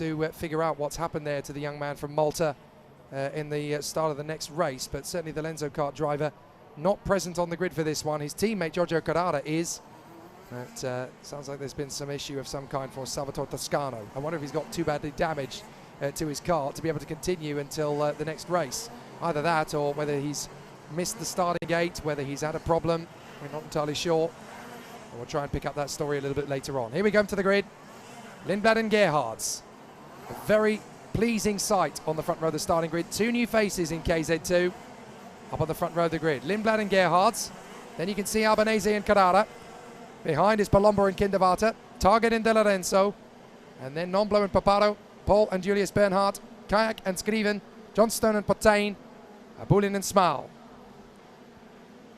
to figure out what's happened there to the young man from Malta in the start of the next race, but certainly the Lenzo kart driver not present on the grid for this one. His teammate Giorgio Carrara is. That sounds like there's been some issue of some kind for Salvatore Toscano. I wonder if he's got too badly damaged to his car to be able to continue until the next race. Either that, or whether he's missed the starting gate, whether he's had a problem, we're not entirely sure. We'll try and pick up that story a little bit later on. Here we come to the grid. Lindblad and Gerhards. A very pleasing sight on the front row of the starting grid. Two new faces in KZ2 up on the front row of the grid. Lindblad and Gerhards. Then you can see Albanese and Carrara. Behind is Palombo and Kindervater, Target and De Lorenzo, and then Nomblo and Paparo, Paul and Julius Bernhardt, Kayak and Skriven, Johnstone and Potain, Abulin and Smal.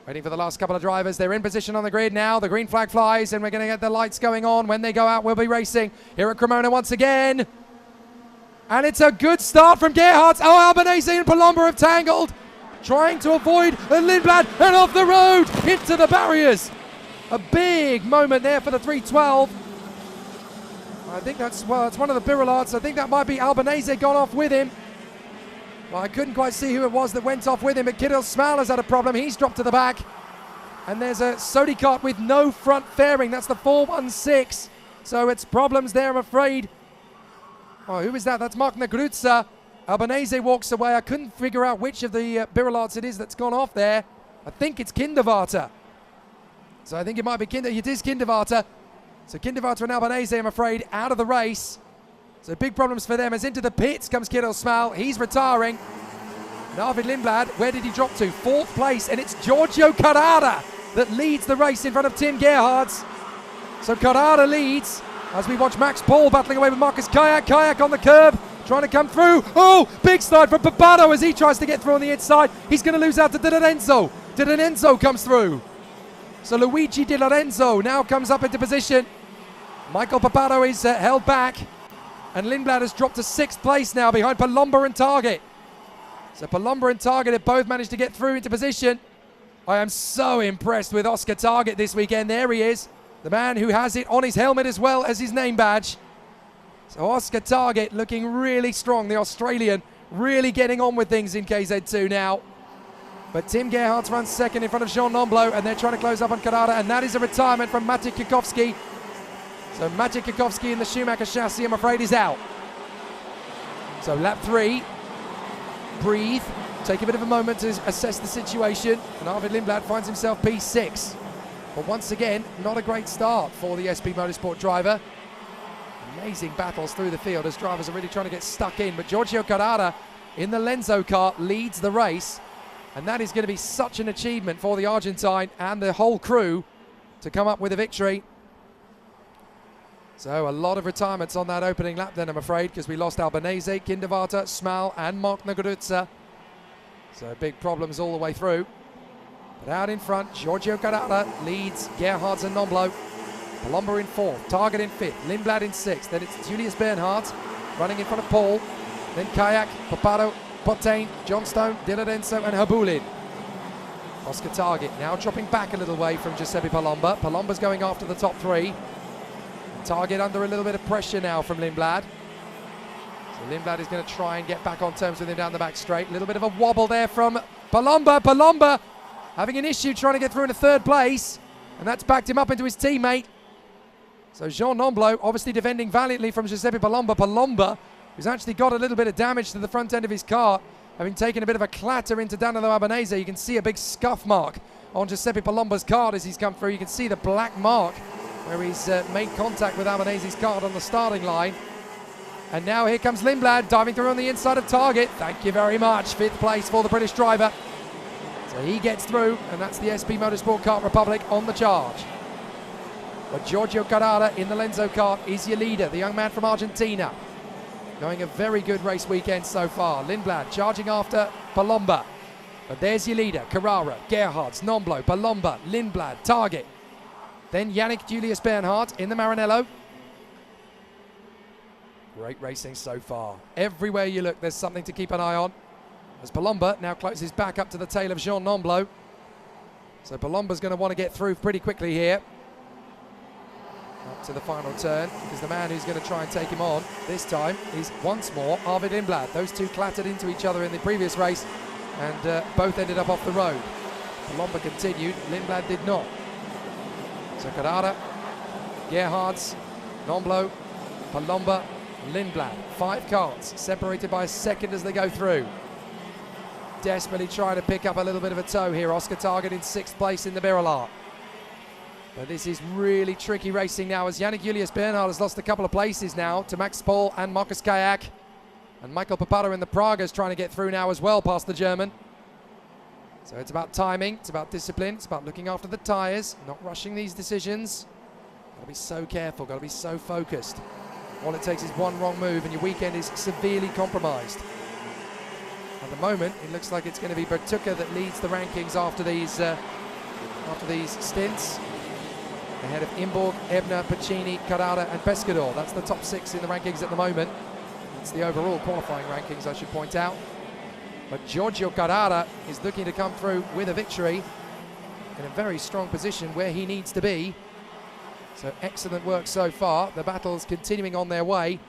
Waiting for the last couple of drivers. They're in position on the grid now. The green flag flies, and we're going to get the lights going on. When they go out, we'll be racing here at Cremona once again. And it's a good start from Gerhardt. Oh, Albanese and Palombo have tangled, trying to avoid Lindblad, and off the road into the barriers. A big moment there for the 312. I think that's, well, it's one of the Birolats. I think that might be Albanese gone off with him. Well, I couldn't quite see who it was that went off with him, but Kirill Smal has had a problem. He's dropped to the back. And there's a Sodi kart with no front fairing. That's the 416. So it's problems there, I'm afraid. Oh, who is that? That's Mark Nagrutza. Albanese walks away. I couldn't figure out which of the Birolats it is that's gone off there. I think it's Kindervater. So I think it might be it is Kindervater. So Kindervater and Albanese, I'm afraid, out of the race. So big problems for them as into the pits comes Kirill Smal. He's retiring. And Arvid Lindblad, where did he drop to? 4th place, and it's Giorgio Carrara that leads the race in front of Tim Gerhards. So Carrara leads as we watch Max Paul battling away with Marcus Kayak. Kayak on the curb, trying to come through. Oh, big slide from Papado as he tries to get through on the inside. He's going to lose out to De Lorenzo. De Lorenzo comes through. So Luigi Di Lorenzo now comes up into position. Michael Papado is held back. And Lindblad has dropped to 6th place now behind Palombo and Target. So Palombo and Target have both managed to get through into position. I am so impressed with Oscar Target this weekend. There he is. The man who has it on his helmet as well as his name badge. So Oscar Target looking really strong. The Australian really getting on with things in KZ2 now. But Tim Gerhardt runs 2nd in front of Jean Nomblo, and they're trying to close up on Carrara, and that is a retirement from Maciej Kikowski. So Maciej Kikowski in the Schumacher chassis, I'm afraid, is out. So lap 3, breathe, take a bit of a moment to assess the situation, and Arvid Lindblad finds himself P6. But once again, not a great start for the SP Motorsport driver. Amazing battles through the field as drivers are really trying to get stuck in, but Giorgio Carrara in the Lenzo kart leads the race. And that is going to be such an achievement for the Argentine and the whole crew to come up with a victory. So a lot of retirements on that opening lap then, I'm afraid, because we lost Albanese, Kindervater, Smal and Mark Nagrutza. So big problems all the way through. But out in front, Giorgio Carrara leads Gerhards and Nomblo. Palombo in 4th, Target in 5th, Lindblad in 6th. Then it's Julius Bernhardt running in front of Paul. Then Kayak, Papado, Potain, Johnstone, Di Lorenzo and Habulin. Oscar Target now dropping back a little way from Giuseppe Palomba. Palomba's going after the top 3. Target under a little bit of pressure now from Lindblad. So Lindblad is going to try and get back on terms with him down the back straight. A little bit of a wobble there from Palomba. Palomba having an issue trying to get through into 3rd place. And that's backed him up into his teammate. So Jean Nomblo obviously defending valiantly from Giuseppe Palomba. Palomba, who's actually got a little bit of damage to the front end of his car, having taken a bit of a clatter into Danilo Albanese. You can see a big scuff mark on Giuseppe Palomba's card as he's come through. You can see the black mark where he's made contact with Albanese's card on the starting line. And now here comes Lindblad diving through on the inside of Target. Thank you very much. 5th place for the British driver. So he gets through, and that's the SP Motorsport Kart Republic on the charge. But Giorgio Carrara in the Lenzo kart is your leader, the young man from Argentina. Going a very good race weekend so far. Lindblad charging after Palomba. But there's your leader, Carrara, Gerhards, Nomblo, Palomba, Lindblad, Target. Then Yannick Julius Bernhardt in the Maranello. Great racing so far. Everywhere you look, there's something to keep an eye on. As Palomba now closes back up to the tail of Jean Nomblo. So Palomba's going to want to get through pretty quickly here. up to the final turn, because the man who's going to try and take him on this time is once more Arvid Lindblad. Those two clattered into each other in the previous race and both ended up off the road. Palomba continued, Lindblad did not. So Carrara, Gerhards, Nomblo, Palomba, Lindblad. 5 cars separated by a second as they go through. Desperately trying to pick up a little bit of a tow here. Oscar Target in 6th place in the Birrelart. But this is really tricky racing now, as Yannick Julius Bernhard has lost a couple of places now to Max Paul and Marcus Kayak. And Michael Paparo in the Praga is trying to get through now as well past the German. So it's about timing, it's about discipline, it's about looking after the tyres, not rushing these decisions. Got to be so careful, got to be so focused. All it takes is one wrong move and your weekend is severely compromised. At the moment, it looks like it's going to be Bertucca that leads the rankings after these stints. Ahead of Imborg, Ebner, Pacini, Carrara and Pescador. That's the top 6 in the rankings at the moment. It's the overall qualifying rankings, I should point out. But Giorgio Carrara is looking to come through with a victory in a very strong position where he needs to be. So excellent work so far. The battle's continuing on their way.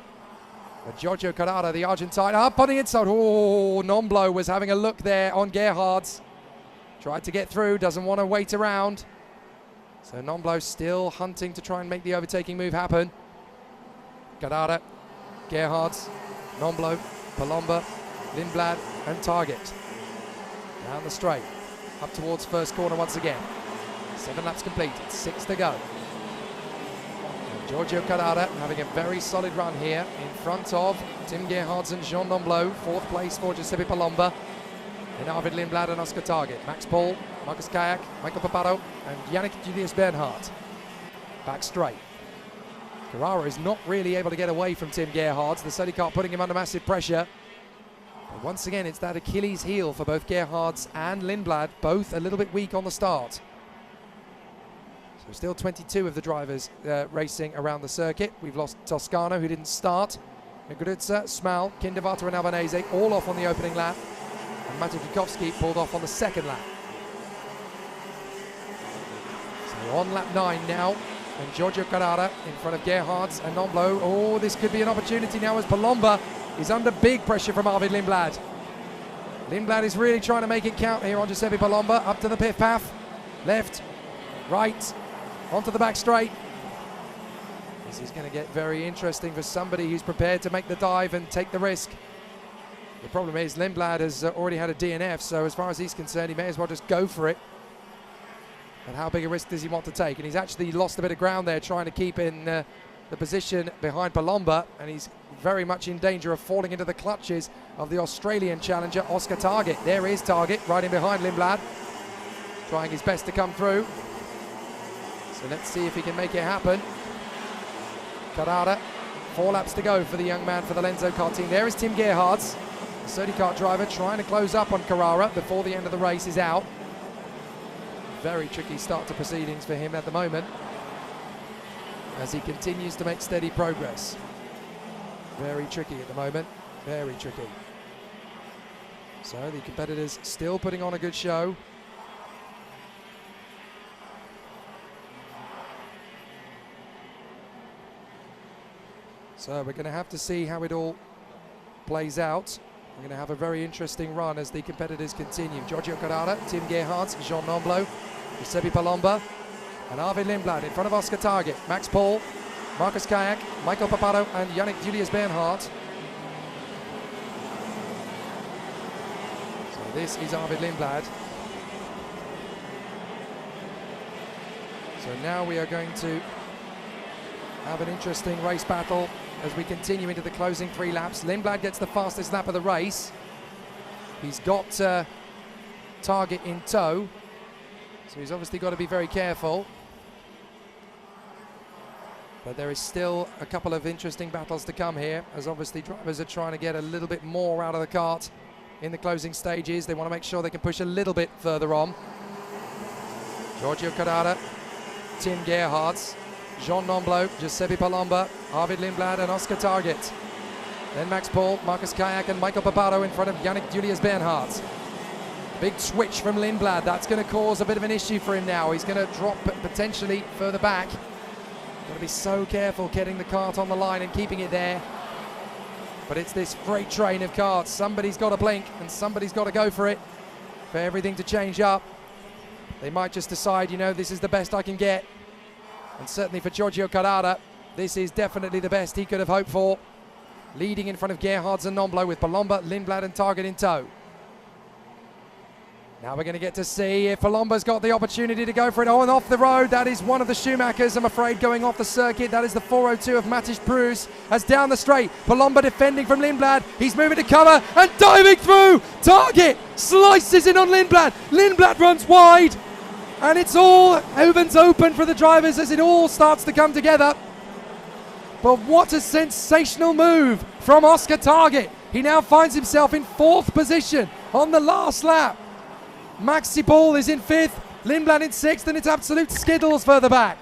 But Giorgio Carrara, the Argentine, up on the inside. Oh, Nomblo was having a look there on Gerhards. Tried to get through, doesn't want to wait around. So Nomblo still hunting to try and make the overtaking move happen. Carrara, Gerhards, Nomblo, Palomba, Lindblad and Target. Down the straight, up towards first corner once again. 7 laps completed, 6 to go. Giorgio Carrara having a very solid run here in front of Tim Gerhards and Jean Nomblo. 4th place for Giuseppe Palomba. Then Arvid Lindblad and Oscar Target. Max Paul, Marcus Kayak, Michael Paparo and Yannick Julius Bernhard. Back straight. Carrara is not really able to get away from Tim Gerhards. The safety car putting him under massive pressure. But once again, it's that Achilles heel for both Gerhards and Lindblad, both a little bit weak on the start. So still 22 of the drivers racing around the circuit. We've lost Toscano, who didn't start. Muguruza, Smal, Kindervater and Albanese all off on the opening lap. And Maciej Kukowski pulled off on the 2nd lap. So on lap 9 now. And Giorgio Carrara in front of Gerhards and Nomblo. Oh, this could be an opportunity now as Palomba is under big pressure from Arvid Lindblad. Lindblad is really trying to make it count here on Giuseppe Palomba. Up to the pit path. Left, right, onto the back straight. This is going to get very interesting for somebody who's prepared to make the dive and take the risk. The problem is Lindblad has already had a DNF, so as far as he's concerned, he may as well just go for it. But how big a risk does he want to take? And he's actually lost a bit of ground there trying to keep in the position behind Palomba, and he's very much in danger of falling into the clutches of the Australian challenger, Oscar Target. There is Target, right in behind Lindblad, trying his best to come through. So let's see if he can make it happen. Carrara, 4 laps to go for the young man for the Lenzo Kart team. There is Tim Gerhards, the Sodi Kart driver, trying to close up on Carrara before the end of the race is out. Very tricky start to proceedings for him at the moment, as he continues to make steady progress. Very tricky at the moment, very tricky. So the competitors still putting on a good show. So we're going to have to see how it all plays out. We're going to have a very interesting run as the competitors continue. Giorgio Carrara, Tim Gerhards, Jean Nomblo, Giuseppe Palomba, and Arvid Lindblad in front of Oscar Target, Max Paul, Marcus Kayak, Michael Paparo and Yannick Julius Bernhard. So this is Arvid Lindblad. So now we are going to have an interesting race battle as we continue into the closing 3 laps. Lindblad gets the fastest lap of the race. He's got Target in tow, so he's obviously got to be very careful. But there is still a couple of interesting battles to come here, as obviously drivers are trying to get a little bit more out of the kart in the closing stages. They want to make sure they can push a little bit further on. Giorgio Carrara, Tim Gerhards, Jean Nomblo, Giuseppe Palomba, Arvid Lindblad and Oscar Target. Then Max Paul, Marcus Kayak and Michael Paparo in front of Yannick Julius Bernhard. Big switch from Lindblad. That's going to cause a bit of an issue for him now. He's going to drop potentially further back. Got to be so careful getting the kart on the line and keeping it there. But it's this freight train of karts. Somebody's got to blink and somebody's got to go for it for everything to change up. They might just decide, you know, this is the best I can get. And certainly for Giorgio Carrara, this is definitely the best he could have hoped for. Leading in front of Gerhards and Nomblo with Palomba, Lindblad and Target in tow. Now we're going to get to see if Palomba's got the opportunity to go for it. Oh, and off the road, that is one of the Schumachers, I'm afraid, going off the circuit. That is the 402 of Matis Prus as down the straight. Palomba defending from Lindblad. He's moving to cover and diving through. Target slices in on Lindblad. Lindblad runs wide. And it's all ovens open for the drivers as it all starts to come together. But what a sensational move from Oscar Target. He now finds himself in 4th position on the last lap. Maxi Paul is in 5th, Lindblad in 6th, and it's absolute skittles further back.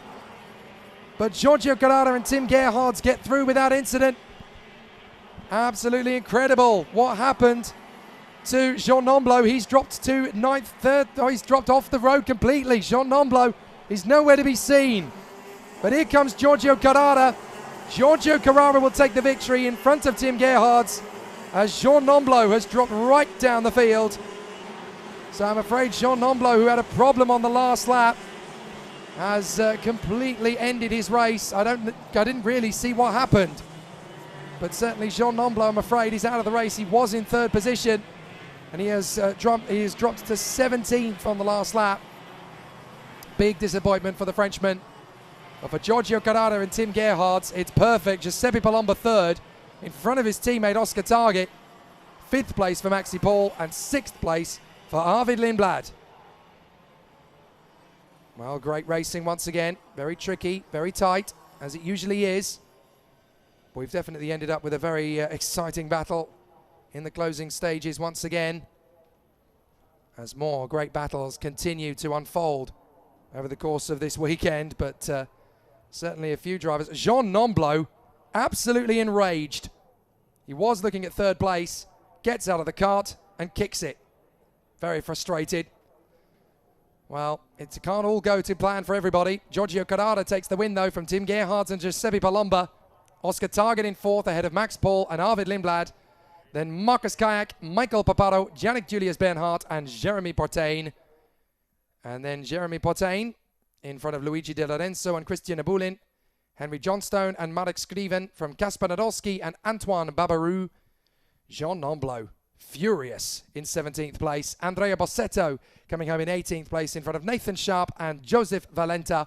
But Giorgio Carrara and Tim Gerhards get through without incident. Absolutely incredible what happened to Jean Nomblo. He's dropped to 9th, 3rd. Oh, he's dropped off the road completely. Jean Nomblo is nowhere to be seen. But here comes Giorgio Carrara. Giorgio Carrara will take the victory in front of Tim Gerhards as Jean Nomblo has dropped right down the field. So I'm afraid Jean Nomblo, who had a problem on the last lap, has completely ended his race. I didn't really see what happened. But certainly Jean Nomblo, I'm afraid, is out of the race. He was in 3rd position and he has dropped to 17th on the last lap. Big disappointment for the Frenchman. But for Giorgio Carrara and Tim Gerhards, it's perfect. Giuseppe Palomba 3rd in front of his teammate Oscar Target. 5th place for Maxi Paul and 6th place for Arvid Lindblad. Well, great racing once again. Very tricky, very tight, as it usually is. We've definitely ended up with a very exciting battle in the closing stages once again, as more great battles continue to unfold over the course of this weekend. But certainly a few drivers. Jean Nomblo, absolutely enraged. He was looking at 3rd place, gets out of the kart and kicks it. Very frustrated. Well, it can't all go to plan for everybody. Giorgio Carrara takes the win, though, from Tim Gerhards and Giuseppe Palomba. Oscar Target in 4th ahead of Max Paul and Arvid Lindblad. Then Marcus Kayak, Michael Paparo, Yannick Julius Bernhardt and Jeremy Portain. And then Jeremy Portain in front of Luigi De Lorenzo and Christian Abulin. Henry Johnstone and Marek Skriven from Kasper Nadolski and Antoine Babarou. Jean Nomblo, furious in 17th place. Andrea Bossetto coming home in 18th place in front of Nathan Sharp and Joseph Valenta.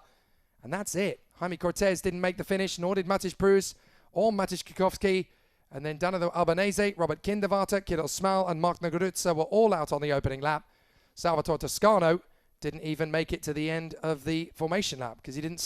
And that's it. Jaime Cortez didn't make the finish, nor did Matis Prus or Matisz Kikowski. And then Danilo Albanese, Robert Kinderwarter, Kirill Smal and Mark Nagurutza were all out on the opening lap. Salvatore Toscano didn't even make it to the end of the formation lap because he didn't